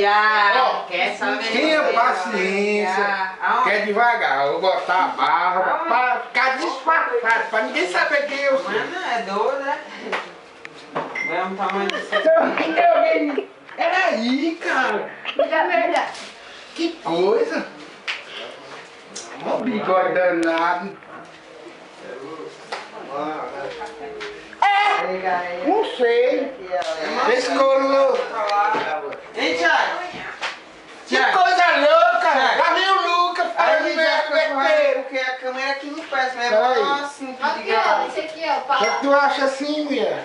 Já, quer saber? Tenha paciência, quer devagar. Eu vou botar a barra pra ficar disfarçado, pra ninguém saber quem eu sou. Mano, é doido, né? Mesmo tamanho do seu. Peraí, cara. Que coisa. Olha o bigode danado. Não sei. Escolou. Hein, Thiago? Que coisa louca. Lá vem o Lucas Aí falando já meu porque a câmera aqui não faz, mas é Peraí. bom assim. Aqui, ó, esse aqui, ó, O que tu acha assim, mulher?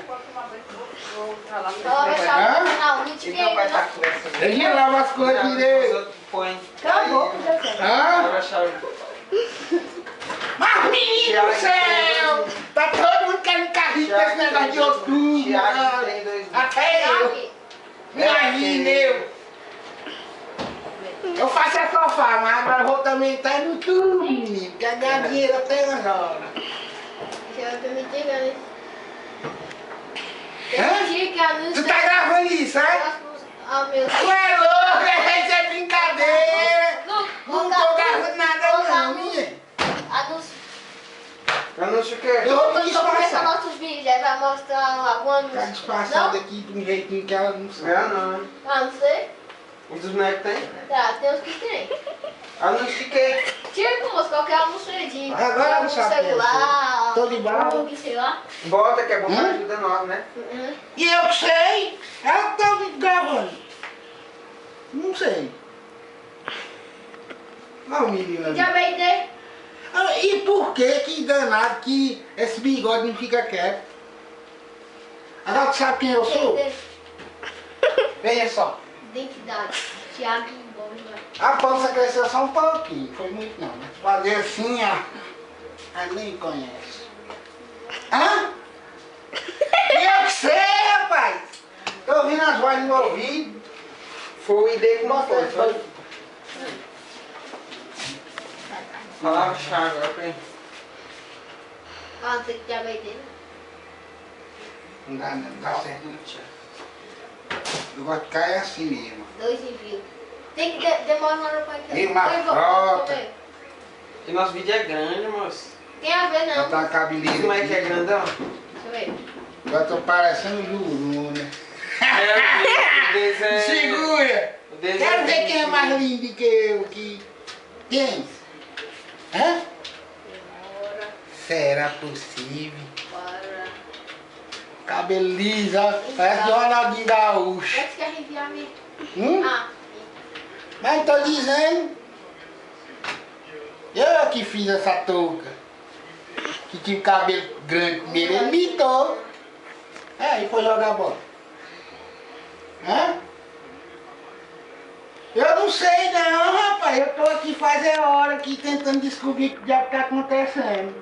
Ela vai achar no canal, não te Então vai estar quer, conversando. Deixa eu lavar as coisas direito. Põe. Acabou, já sei. Hã? Vai achar o... Mas menino do céu! Tá todo mundo querendo carrinho com esse negócio de outubro. Thiago tem 2 Até eu. Aqui. Imagina eu. Eu faço é sofá, mas agora eu vou também estar no YouTube, menino. Quer ganhar dinheiro até nas horas. Já tô me tirando. Hã? Tem um dia que a luz... Tu tá gravando isso, é? Ah, meu Deus. Tu é louco, isso é brincadeira. Não tô gravando nada não, minha. Anúncio. Anúncio o quê? Eu vou Quando te começar disfarçar. nossos vídeos, aí vai mostrar algum anúncio. Tá disfarçado Não? aqui de um jeitinho que ela não sabe. É, não. Ah, não sei. Os dos bonecos tem? Tá, tem uns que tem. Anúncio de quê? Tipo, moço, qualquer anúncio aí de Agora algum não sabe celular, Tô de bola. que sei lá. Bota que é bom pra ajuda nós, né? Uhum. E eu que sei. Ela tá me gravando. Não sei. Olha o menino ali. Já veio ter. Ah, e por que danado que esse bigode não fica quieto? Agora tu sabe quem eu sou? Veja só. Identidade. Thiago Borja. A pança cresceu só um pouquinho. Foi muito não, né? Fazer assim, ó. Ah, nem conhece. Hã? Eu que sei, rapaz. Tô ouvindo as vozes no ouvido. Foi o ID que não foi, foi? Palavra chave, agora tem. Ah, não sei que já veio ter. Não dá não, não dá certo não. Eu gosto de cair assim mesmo. 2 envios. Tem que demorar uma hora pra entrar. E uma Eu vou- frota. vou ver. E nosso vídeo é grande, moço. Tem a ver não. Botar uma cabeleira Como é que é aqui. grandão? Deixa eu ver. Agora tô parecendo o Juru, né? O deles é... Segura! O deles Quero ver quem é mais lindo que eu, que... Quem? Hã? Demora Será possível? para... Cabelo liso, ó. Parece o Ronaldinho Gaúcho. Parece que a gente já me... Hum? Mas tô dizendo. Eu que fiz essa touca. Que tinha o cabelo grande nele. Ele imitou. É, e foi jogar bola. Hã? Eu não sei não, rapaz. Eu tô aqui faz hora aqui tentando descobrir o que já tá acontecendo.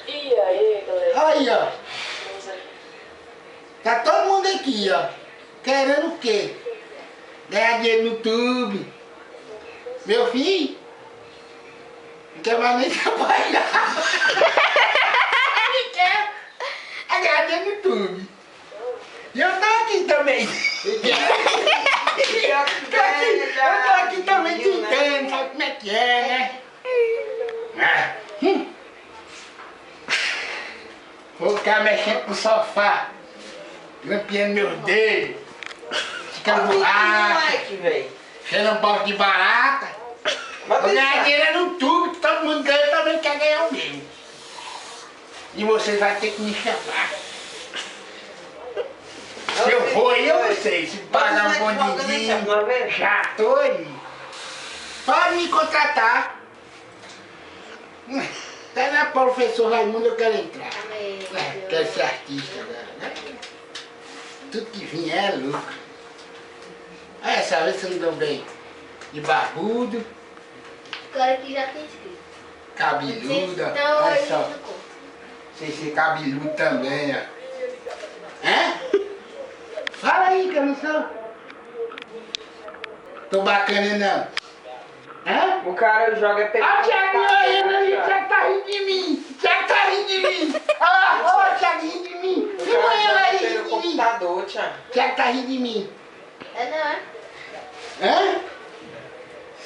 E aí, galera? Aí, ó. Tá todo mundo aqui, ó. Querendo o quê? Ganhar dinheiro no YouTube. Meu filho? Não quer mais nem trabalhar. Ele quer ganhar dinheiro no YouTube. E eu tô aqui também. Eu tô aqui também tentando, sabe como é que é, né? Vou ficar mexendo no sofá, grampeando meus dedos, ficando borracha, moleque, velho. cheirando bosta de barata. Vou ganhar dinheiro no tubo, que todo mundo ganha, eu também quer ganhar o mesmo. E você vai ter que me chamar. Se eu for aí, eu não sei. Se pagar um bondinho, já tô aí. Pode me contratar. Até na professor Raimundo eu quero entrar. Quero ser artista, né? Tudo que vier é lucro. Essa vez você andou bem. De barbudo, Claro que já tem escrito. cabeluda. Então, Olha aí só. no corpo. Você ser cabeludo também, ó. Hã? Fala aí que eu não sou. Tô bacana não. Hã? O cara joga PT. Ah, Thiago, o Thiago tá rindo de mim. Thiago tá rindo de mim. Ó, Thiago rindo de mim. O Filma cara ele aí joga pelo rindo de mim. computador, Thiago. Thiago tá rindo de mim. É, não é? Hã?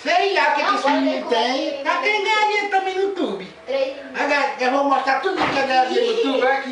Sei lá o que Não, esse pode menino ver tem. com Tá ele. tem ganhar dinheiro também no YouTube. 3. Eu vou mostrar tudo que é ganhar dinheiro no YouTube aqui.